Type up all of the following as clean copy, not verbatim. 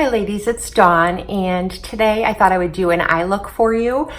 Hi ladies, it's Dawn, and today I thought I would do an eye look for you.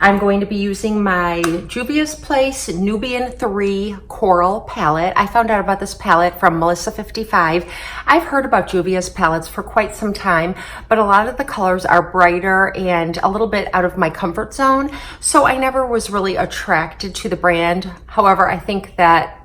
I'm going to be using my Juvia's Place Nubian 3 Coral palette. I found out about this palette from Melissa55. I've heard about Juvia's palettes for quite some time, but a lot of the colors are brighter and a little bit out of my comfort zone, so I never was really attracted to the brand. However, I think that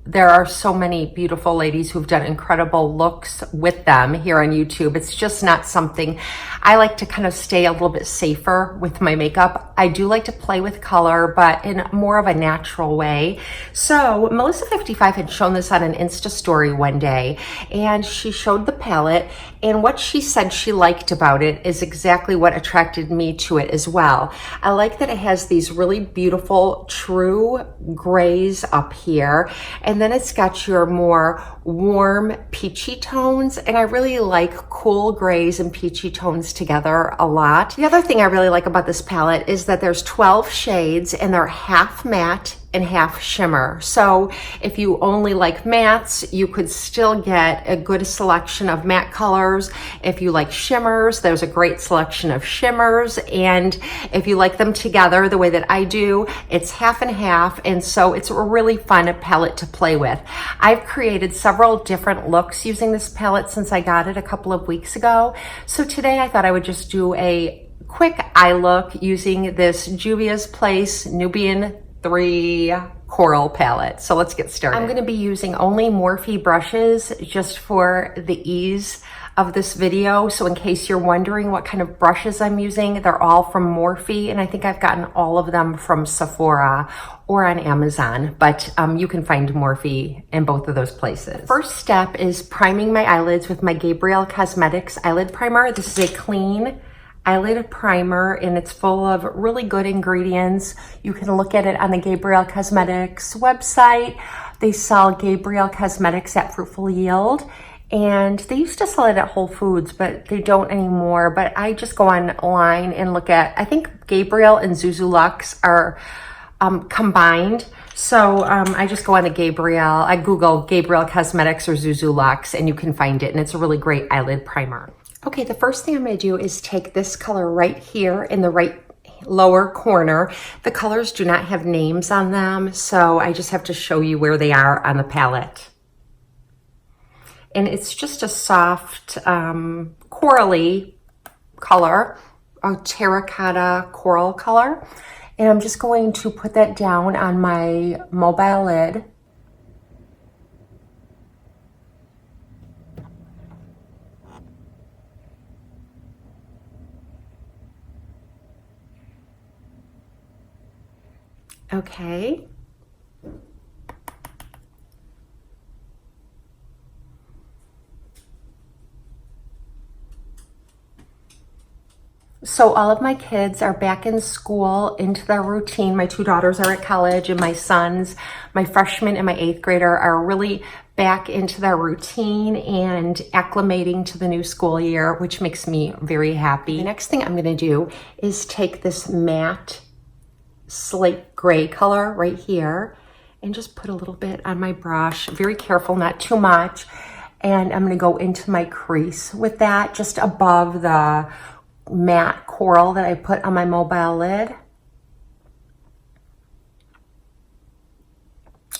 there are so many beautiful ladies who've done incredible looks with them here on YouTube. It's just not something I like to kind of stay a little bit safer with my makeup. I do like to play with color, but in more of a natural way. So Melissa55 had shown this on an Insta story one day, and she showed the palette, and what she said she liked about it is exactly what attracted me to it as well. I like that it has these really beautiful true grays up here, and then it's got your more warm peachy tones, and I really like cool grays and peachy tones together a lot. The other thing I really like about this palette is that there's 12 shades and they're half matte and half shimmer. So if you only like mattes, you could still get a good selection of matte colors. If you like shimmers, there's a great selection of shimmers. And if you like them together the way that I do, it's half and half. And so it's a really fun palette to play with. I've created several different looks using this palette since I got it a couple of weeks ago. So today I thought I would just do a quick eye look using this Juvia's Place Nubian 3 Coral palette. So let's get started. I'm going to be using only Morphe brushes just for the ease of this video. So in case you're wondering what kind of brushes I'm using, they're all from Morphe, and I think I've gotten all of them from Sephora or on Amazon, but you can find Morphe in both of those places. First step is priming my eyelids with my Gabriel Cosmetics eyelid primer. This is a clean eyelid primer, and it's full of really good ingredients. You can look at it on the Gabriel Cosmetics website. They sell Gabriel Cosmetics at Fruitful Yield, and they used to sell it at Whole Foods, but they don't anymore. But I just go online and look at, I think Gabriel and Zuzu Luxe are combined. So I just go on the Gabriel, I Google Gabriel Cosmetics or Zuzu Luxe, and you can find it, and it's a really great eyelid primer. Okay, the first thing I'm going to do is take this color right here in the right lower corner. The colors do not have names on them, so I just have to show you where they are on the palette. And it's just a soft corally color, a terracotta coral color. And I'm just going to put that down on my mobile lid. Okay. So all of my kids are back in school, into their routine. My two daughters are at college, and my sons, my freshman and my 8th grader, are really back into their routine and acclimating to the new school year, which makes me very happy. The next thing I'm going to do is take this matte slate gray color right here and just put a little bit on my brush. Very careful, not too much. And I'm going to go into my crease with that, just above the matte coral that I put on my mobile lid.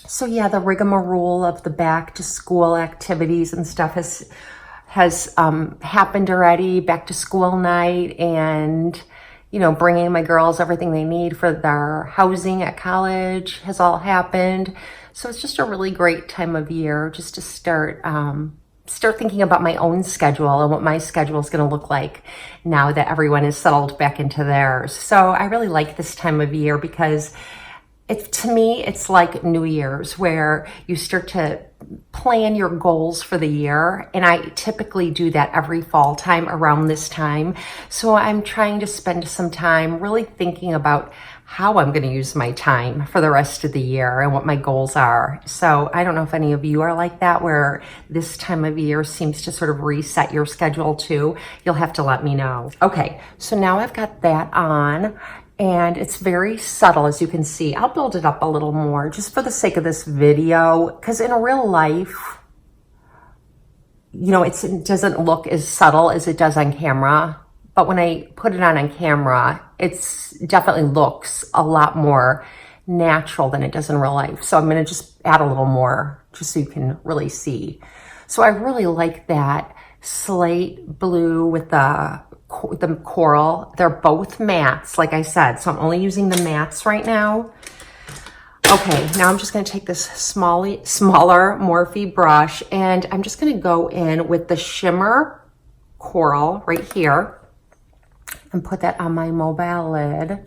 So yeah, the rigmarole of the back to school activities and stuff has happened already. Back to school night, and you know, bringing my girls everything they need for their housing at college has all happened. So it's just a really great time of year just to start thinking about my own schedule and what my schedule is going to look like now that everyone is settled back into theirs. So I really like this time of year because to me, it's like New Year's, where you start to plan your goals for the year. And I typically do that every fall time around this time. So I'm trying to spend some time really thinking about how I'm going to use my time for the rest of the year and what my goals are. So I don't know if any of you are like that, where this time of year seems to sort of reset your schedule too. You'll have to let me know. Okay, so now I've got that on, and it's very subtle, as you can see. I'll build it up a little more just for the sake of this video, because in real life, you know, it doesn't look as subtle as it does on camera, but when I put it on camera, it's definitely looks a lot more natural than it does in real life. So I'm going to just add a little more just so you can really see. So I really like that slate blue with the coral. They're both mattes, like I said, so I'm only using the mattes right now. Okay, now I'm just going to take this smaller Morphe brush, and I'm just going to go in with the shimmer coral right here and put that on my mobile lid.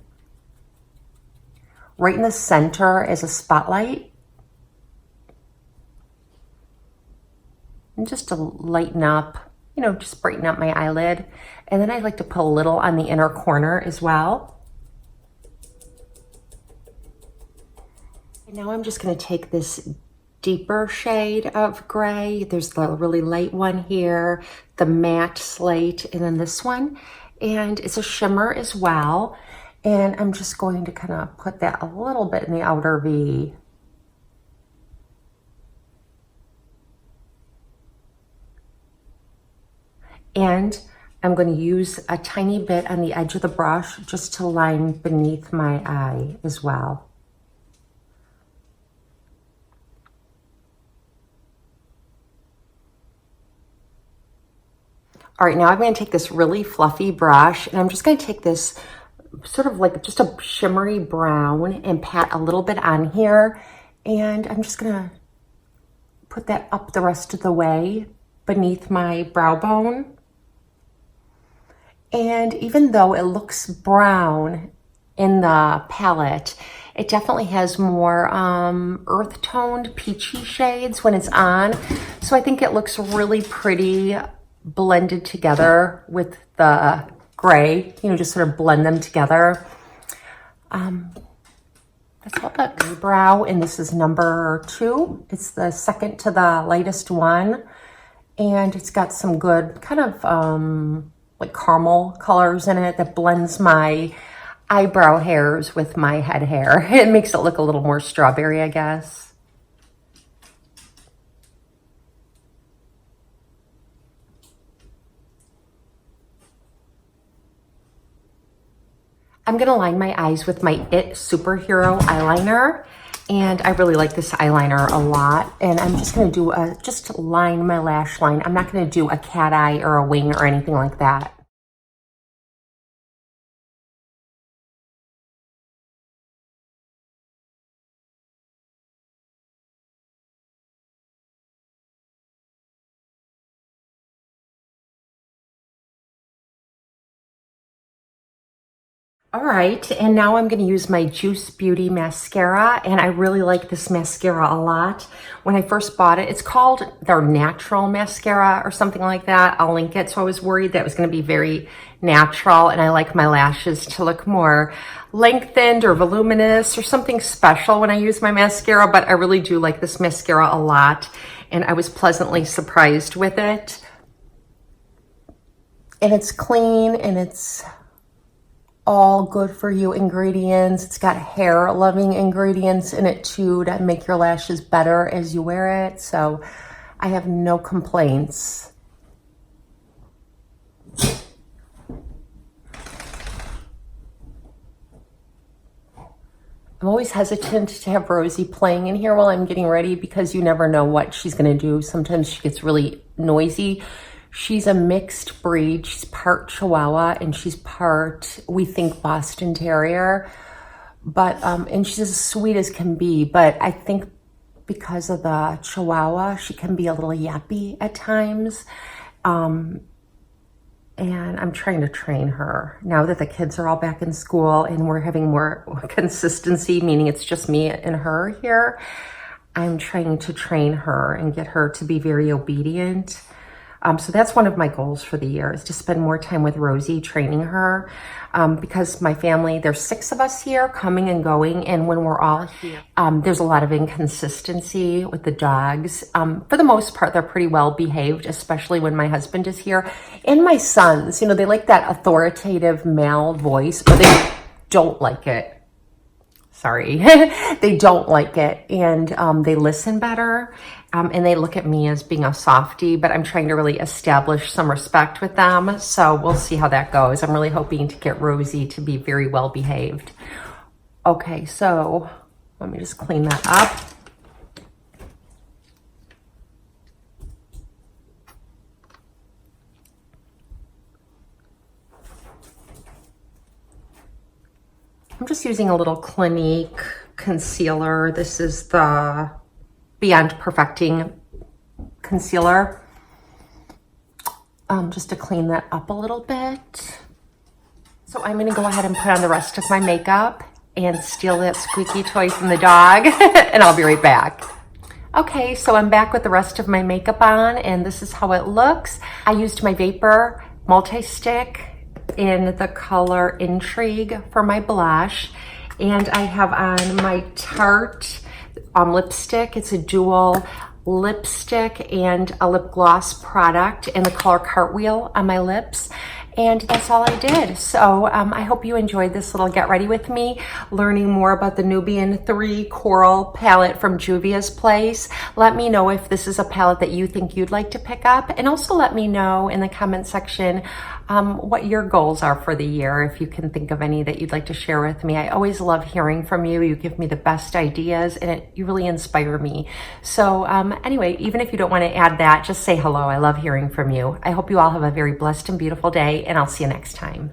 Right in the center is a spotlight. And just to lighten up, you know, just brighten up my eyelid. And then I like to put a little on the inner corner as well. And now I'm just going to take this deeper shade of gray. There's the really light one here, the matte slate, and then this one. And it's a shimmer as well. And I'm just going to kind of put that a little bit in the outer V. And I'm going to use a tiny bit on the edge of the brush just to line beneath my eye as well. All right, now I'm going to take this really fluffy brush, and I'm just going to take this sort of like just a shimmery brown and pat a little bit on here. And I'm just going to put that up the rest of the way beneath my brow bone. And even though it looks brown in the palette, it definitely has more earth toned peachy shades when it's on. So I think it looks really pretty blended together with the gray, you know, just sort of blend them together. That's what the brow, and this is number 2. It's the second to the lightest one, and it's got some good kind of like caramel colors in it that blends my eyebrow hairs with my head hair. It makes it look a little more strawberry, I guess. I'm going to line my eyes with my It Superhero eyeliner, and I really like this eyeliner a lot. And I'm just going to do just line my lash line. I'm not going to do a cat eye or a wing or anything like that. All right, and now I'm going to use my Juice Beauty mascara, and I really like this mascara a lot. When I first bought it, it's called their natural mascara or something like that. I'll link it. So I was worried that it was going to be very natural, and I like my lashes to look more lengthened or voluminous or something special when I use my mascara, but I really do like this mascara a lot, and I was pleasantly surprised with it. And it's clean, and it's all good for you ingredients. It's got hair loving ingredients in it too to make your lashes better as you wear it. So I have no complaints. I'm always hesitant to have Rosie playing in here while I'm getting ready because you never know what she's going to do. Sometimes she gets really noisy. She's a mixed breed. She's part Chihuahua and she's part, we think, Boston Terrier. But, and she's as sweet as can be. But I think because of the Chihuahua, she can be a little yappy at times. And I'm trying to train her. Now that the kids are all back in school and we're having more consistency, meaning it's just me and her here, I'm trying to train her and get her to be very obedient. So that's one of my goals for the year, is to spend more time with Rosie, training her, because my family, there's 6 of us here coming and going, and when we're all here, there's a lot of inconsistency with the dogs. For the most part, they're pretty well behaved, especially when my husband is here. And my sons, you know, they like that authoritative male voice, but they don't like it. sorry, they don't like it, and they listen better, and they look at me as being a softie, but I'm trying to really establish some respect with them, so we'll see how that goes. I'm really hoping to get Rosie to be very well behaved. Okay, so let me just clean that up. I'm just using a little Clinique concealer. This is the Beyond Perfecting concealer. Just to clean that up a little bit. So I'm gonna go ahead and put on the rest of my makeup and steal that squeaky toy from the dog, and I'll be right back. Okay, so I'm back with the rest of my makeup on, and this is how it looks. I used my Vapour multi-stick in the color Intrigue for my blush, and I have on my Tarte lipstick. It's a dual lipstick and a lip gloss product in the color Cartwheel on my lips. And that's all I did. So I hope you enjoyed this little get ready with me, learning more about the Nubian 3 Coral palette from Juvia's place. Let me know if this is a palette that you think you'd like to pick up, and also let me know in the comment section what your goals are for the year, if you can think of any that you'd like to share with me. I always love hearing from you. You give me the best ideas, and you really inspire me. So anyway, even if you don't want to add that, just say hello. I love hearing from you. I hope you all have a very blessed and beautiful day, and I'll see you next time.